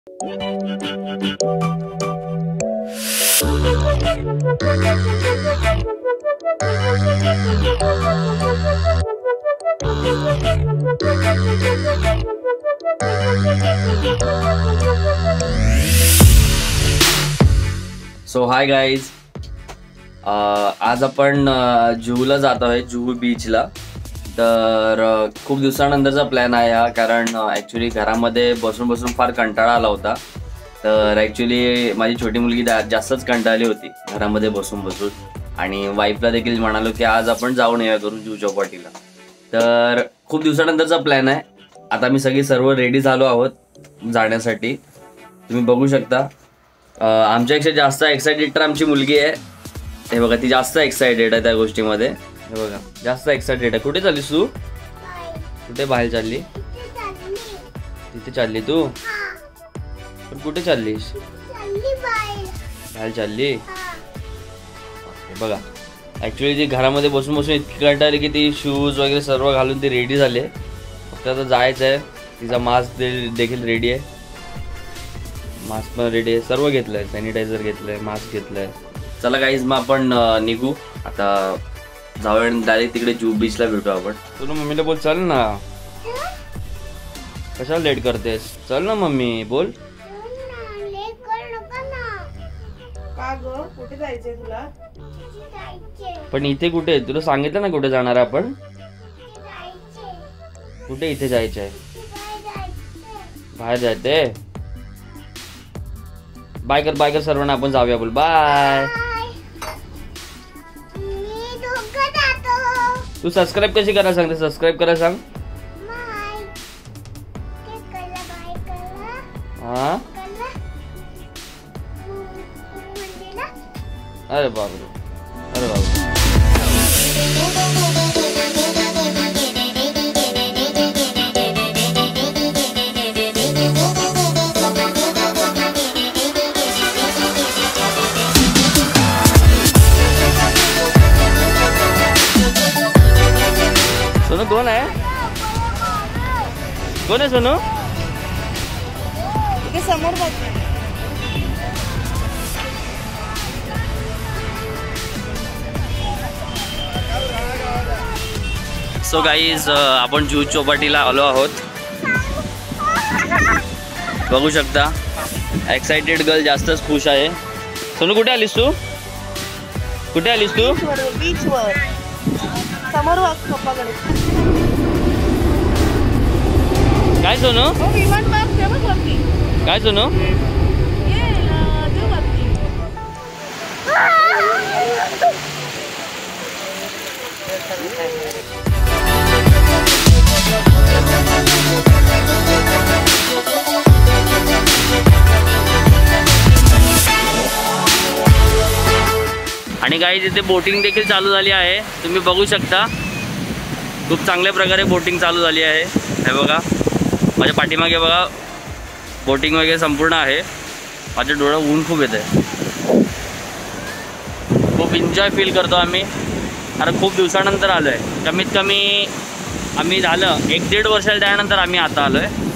So hi guys, आज आपण जुहूला जात आहोत, जुहू बीचला. तर खूप दिवसानंतरचा प्लॅन आहे हा, कारण ॲक्च्युली घरामध्ये बसून बसून फार कंटाळा आला होता. तर ॲक्च्युली माझी छोटी मुलगी जास्तच कंटाळली होती घरामध्ये बसून बसून, आणि वाईफला देखील म्हणालो की आज आपण जाऊन येऊया करून जुहू चौपाटीला. तर खूप दिवसानंतरचा प्लॅन आहे. आता मी सर्व रेडी झालो आहोत जाण्यासाठी. तुम्ही बघू शकता. आमच्यापेक्षा जास्त एक्साइटेड तर आमची मुलगी आहे. हे बघा, ती जास्त एक्साइटेड आहे त्या गोष्टीमध्ये. हे बघा, जास्त एक्साइटेड आहे. कुठे चाललीस तू? कुठे बाहेर चालली? तिथे चालली तू? पण कुठे चाललीस? बाहेर चालली. हे बघा, ॲक्च्युली ती घरामध्ये बसून बसून इतकी कंटाळली की ती शूज वगैरे सर्व घालून ती रेडी झाली आहे. फक्त आता जायचं आहे. तिचा मास्क देखील रेडी आहे. मास्क पण रेडी आहे. सर्व घेतलंय, सॅनिटायझर घेतलंय, मास्क घेतलंय. चला गाईज, मग आपण निघू आता. जाऊया डायरेक्ट तिकडे जुहू बीचला भेटू आपण. तुला मम्मीला बोल, चल ना. कशाला लेट करतेस? चल ना मम्मी, बोल. कुठे जायचंय तुला? पण इथे कुठे? तुला सांगितलं ना कुठे जाणार आपण. कुठे इथे जायचंय? बाहेर जायचंय. बाय कर सर्वांना, आपण जाऊया. बोल बाय. तू सबस्क्राईब कशी करायला सांगते? सबस्क्राईब करायला सांग. हा, अरे बापरे, अरे बापरे. सोनू कोण आहे? कोण आहे सोनू? समोर. सो गाईज, आपण जुहू चौपाटीला आलो आहोत. बघू शकता, एक्साइटेड गर्ल जास्तच खुश आहे. सोनू कुठे आलीस तू? कुठे आलीस तू? बीचवर. समोर पप्पाकडे. काय सोनू? काय सोनू? आणि गाईज, इथे बोटिंग देखील चालू झाली आहे. तुम्ही बघू शकता, खूप चांगल्या प्रकारे बोटिंग चालू झाली आहे. हे बघा, माझ्या पाठीमागे बघा, बोटिंग वगैरे संपूर्ण आहे. माझ्या डोळ्यात ऊन खूप येत आहे. खूप एन्जॉय फील करतो आम्ही. अरे खूप दिवसानंतर आलो आहे. कमीत कमी आम्ही झालं 1-1.5 वर्षाला त्यानंतर आम्ही आता आलो आहे.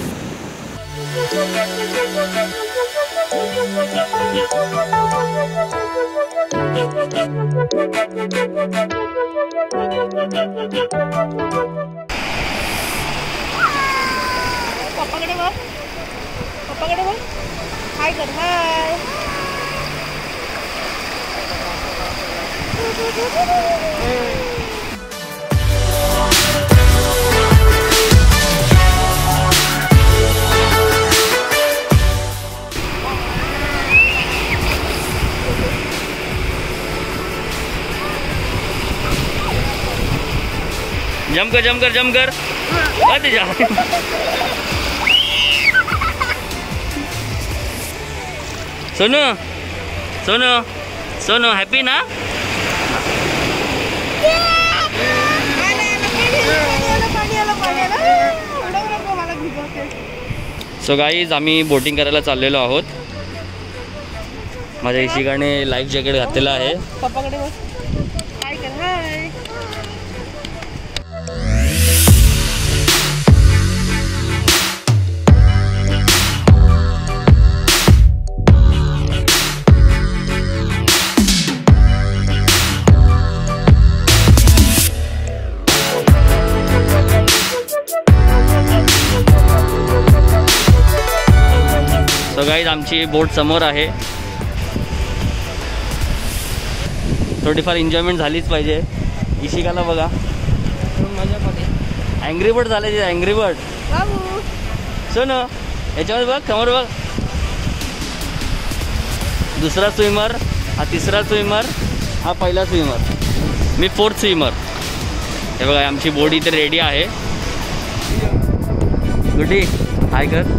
पप्पाकडे बघ, पप्पाकडे बघ. हाय कर, हाय. जम कर. अरे जा. सोनू हॅपी ना? सो गाईज, आम्ही बोटिंग करायला चाललेलो आहोत. माझ्या इशिकाने लाईफ जॅकेट घातलेलं आहे. पप्पाकडे बस. हाय कर, हाय. सो गाईज आमची बोट समोर आहे. थोडीफार एन्जॉयमेंट झालीच पाहिजे. इशिकाला बघा अँग्री बर्ड झाले ते अँग्री बर्ड. सुन याच्यामध्ये बघ समोर बघ. दुसरा स्विमर, हा तिसरा स्विमर, हा पहिला स्विमर, मी फोर्थ स्विमर. हे बघा आमची बोट इथे रेडी आहे. गुडी हाय कर.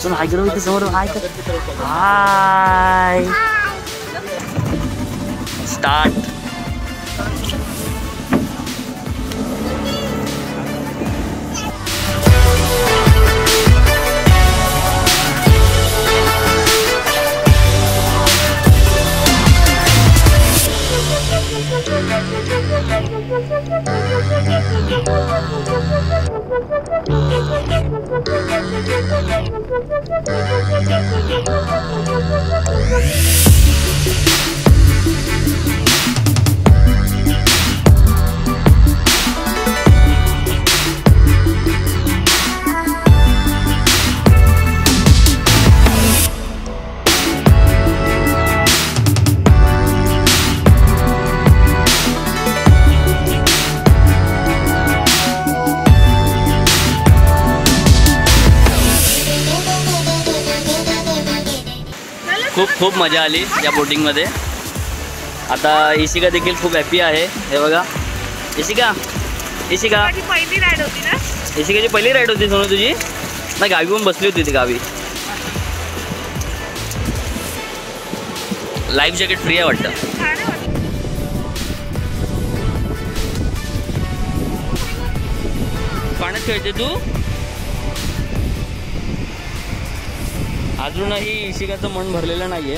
सुन हाय करो इथे समोर हाय कर. हाय स्टार्ट. खूप मजा आली या बोटिंगमध्ये. आता इशिका देखील खूप हॅपी आहे. हे बघा इशिका पहिली राईड होती ना. इशिकाची पहिली राईड होती सोनू तुझी ना. गावी पण बसली होती ती गावी. लाईफ जॅकेट फ्री आहे वाटतं. पाण्यात खेळते तू. अजूनही इशिकाचं मन भरलेलं नाहीये.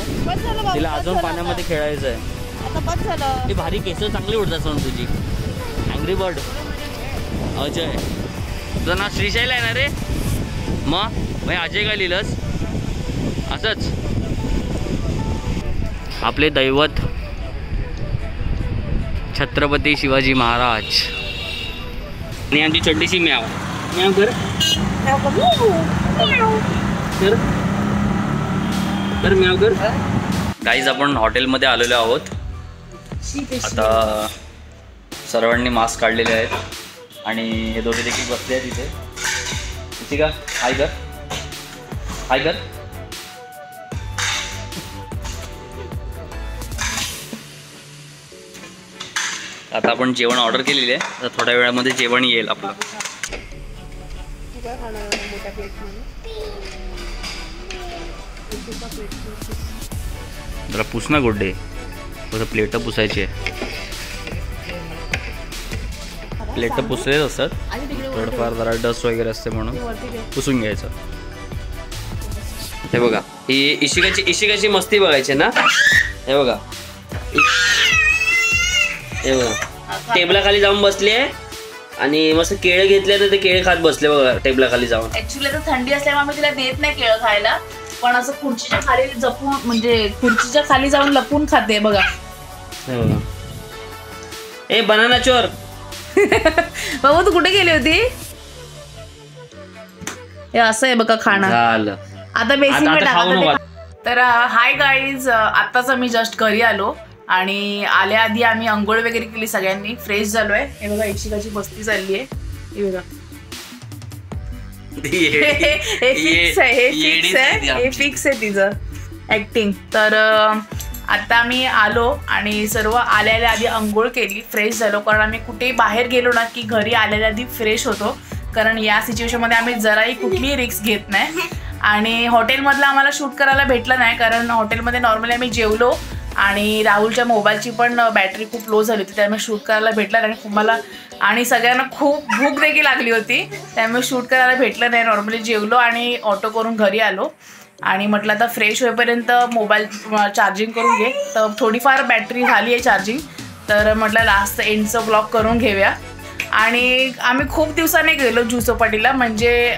तिला अजून पाण्यामध्ये खेळायचं आहे. ती भारी केस चांगली उडतात सोन तुझी. Angry bird. अजय तुझं नाव श्रीशैल आहे ना रे. मग अजय काय लिहिलंस असंच. आपले दैवत छत्रपती शिवाजी महाराज. आणि आमची छोटीशी म्याव म्याव कर तर म्याव कर. गाईज आपण हॉटेलमध्ये आलेलो आहोत. आता सर्वांनी मास्क काढलेले आहेत आणि हे दोघे देखील बसले आहेत इथे. ठीक आहे हाय कर हाय कर. आता आपण जेवण ऑर्डर केलेले आहे. तर थोड्या वेळामध्ये जेवण येईल आपलं. जरा पुस ना गुड्डे. बरं प्लेट पुसायची आहे. प्लेट पुसलेच असतात. थोडंफार जरा डस्ट वगैरे असते म्हणून पुसून घ्यायचं. हे बघा ही इशिकाची मस्ती बघायची ना. हे बघा हे बघा टेबलाखाली जाऊन बसले आणि मस्त केळं घेतले तर ते केळे खात बसले बघा टेबलाखाली जाऊन. ऍक्च्युली तर थंडी असल्यामुळे आम्ही तिला देत नाही केळं खायला. पण असं खुर्चीच्या खाली जपून म्हणजे खुर्चीच्या खाली जाऊन लपून खाते बघा. ए बनाना चोर. बाबा तू कुठे गेली होती. हे असं आहे बघा खाणं. आता बेसिक टाका. तर हाय गाईज आत्ताच आम्ही जस्ट घरी आलो आणि आल्या आधी आम्ही अंघोळ वगैरे केली. सगळ्यांनी फ्रेश झालोय. हे बघा इशिकाची बस्ती चालली आहे. हे बघा हे फिक्स आहे तिचं ऍक्टिंग. तर आता आम्ही आलो आणि सर्व आल्याला आधी अंघोळ केली. फ्रेश झालो कारण आम्ही कुठेही बाहेर गेलो ना की घरी आल्याला आधी फ्रेश होतो. कारण या सिच्युएशनमध्ये आम्ही जराही कुठलीही रिस्क घेत नाही. आणि हॉटेलमधलं आम्हाला शूट करायला भेटलं नाही कारण हॉटेलमध्ये नॉर्मली आम्ही जेवलो आणि राहुलच्या मोबाईलची पण बॅटरी खूप लो झाली होती. त्यामुळे शूट करायला भेटलं नाही. मला आणि सगळ्यांना खूप भूक देखील लागली होती. त्यामुळे शूट करायला भेटलं नाही. नॉर्मली जेवलो आणि ऑटो करून घरी आलो आणि म्हटलं आता फ्रेश होईपर्यंत मोबाईल चार्जिंग करून घे. तर थोडीफार बॅटरी झाली आहे चार्जिंग. तर म्हटलं लास्ट एंडचं ब्लॉग करून घेऊया. आणि आम्ही खूप दिवसांनी गेलो जुहू चौपाटीला. म्हणजे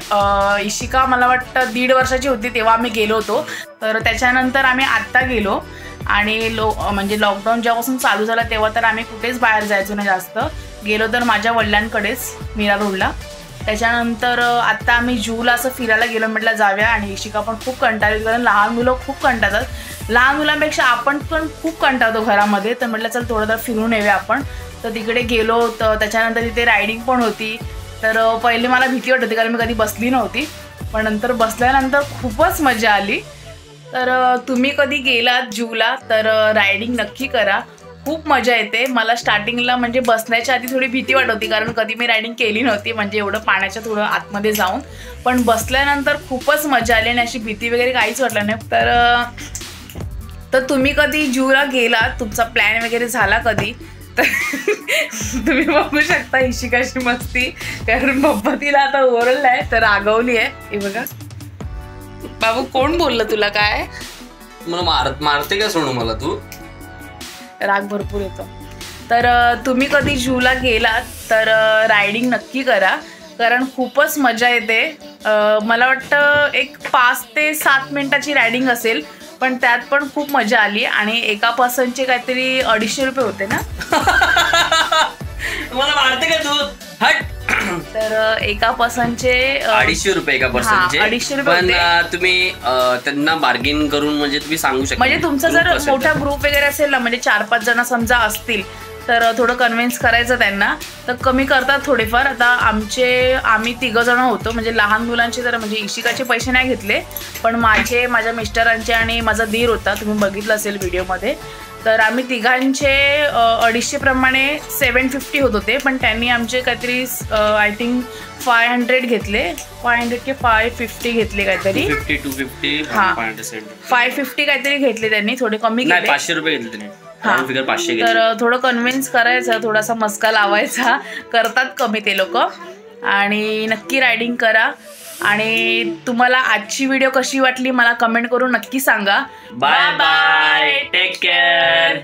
इशिका मला वाटतं 1.5 वर्षाची होती तेव्हा आम्ही गेलो होतो. तर त्याच्यानंतर आम्ही आत्ता गेलो आणि म्हणजे लॉकडाऊन जेव्हापासून चालू झाला तेव्हा तर आम्ही कुठेच बाहेर जायचो नाही जास्त. गेलो तर माझ्या वडिलांकडेच मीरा रोडला. त्याच्यानंतर आत्ता आम्ही जूला असं फिरायला गेलो, म्हटलं जाऊया. आणि इशिका पण खूप कंटाळली, कारण लहान मुलं खूप कंटाळतात. लहान मुलांपेक्षा आपण पण खूप कंटाळतो घरामध्ये, तर म्हटलं चल थोडं फिरून येऊया आपण. तर तिकडे गेलो. तर त्याच्यानंतर तिथे रायडिंग पण होती. तर पहिले मला भीती वाटत होती, कारण मी कधी बसली नव्हती, पण नंतर बसल्यानंतर खूपच मजा आली. तर तुम्ही कधी गेलात जूला तर रायडिंग नक्की करा, खूप मजा येते. मला स्टार्टिंगला म्हणजे बसण्याच्या आधी थोडी भीती वाटत होती, कारण कधी मी रायडिंग केली नव्हती, म्हणजे एवढं पाण्याच्या थोडं आतमध्ये जाऊन. पण बसल्यानंतर खूपच मजा आली आणि अशी भीती वगैरे काहीच वाटलं नाही. तर तुम्ही कधी जूला गेलात, तुमचा प्लॅन वगैरे झाला कधी, तर तुम्ही बघू शकता इशिकाची मस्ती, कारण पप्पा तिला आता ओरडलाय तर रागवली आहे. हे बघा. बाबू कोण बोललं तुला काय? मला मारते का सोनू मला तू? राग भरपूर येतो. तर तुम्ही कधी जूला गेलात तर रायडिंग नक्की करा, कारण खूपच मजा येते. मला वाटतं एक 5 ते 7 मिनिटाची रायडिंग असेल, पण त्यात पण खूप मजा आली. आणि एका पर्सनचे काहीतरी 250 रुपये होते ना? मला मारते का तू? हट. तर एका पर्सनचे 250 रुपये एका पर्सनचे. 250 रुपये. पण तुम्ही त्यांना बार्गेन करून म्हणजे तुम्ही सांगू शकता, म्हणजे तुमचा जर मोठा ग्रुप वगैरे असेल ना, म्हणजे 4-5 जण समजा असतील, तर थोडं कन्व्हिन्स करायचं त्यांना, तर कमी करतात थोडेफार. आता आम्ही 3 जण होतो, म्हणजे लहान मुलांचे तर म्हणजे इशिकाचे पैसे नाही घेतले, पण माझ्या मिस्टरांचे आणि माझा दीर होता, तुम्ही बघितलं असेल व्हिडिओमध्ये. तर आम्ही तिघांचे 250 प्रमाणे 750 होत होते, पण त्यांनी आमचे काहीतरी आय थिंक 500 घेतले, 500 की 550 घेतले काहीतरी. 250 हां 550 काहीतरी घेतले त्यांनी, थोडे कमी घेतले. 500 रुपये घेतले त्यांनी. तर थोडं कन्व्हिन्स करायचं, थोडासा मस्का लावायचा, करतात कमी ते लोक. आणि नक्की रायडिंग करा. आणि तुम्हाला आजची व्हिडिओ कशी वाटली मला कमेंट करून नक्की सांगा. Bye bye, take care.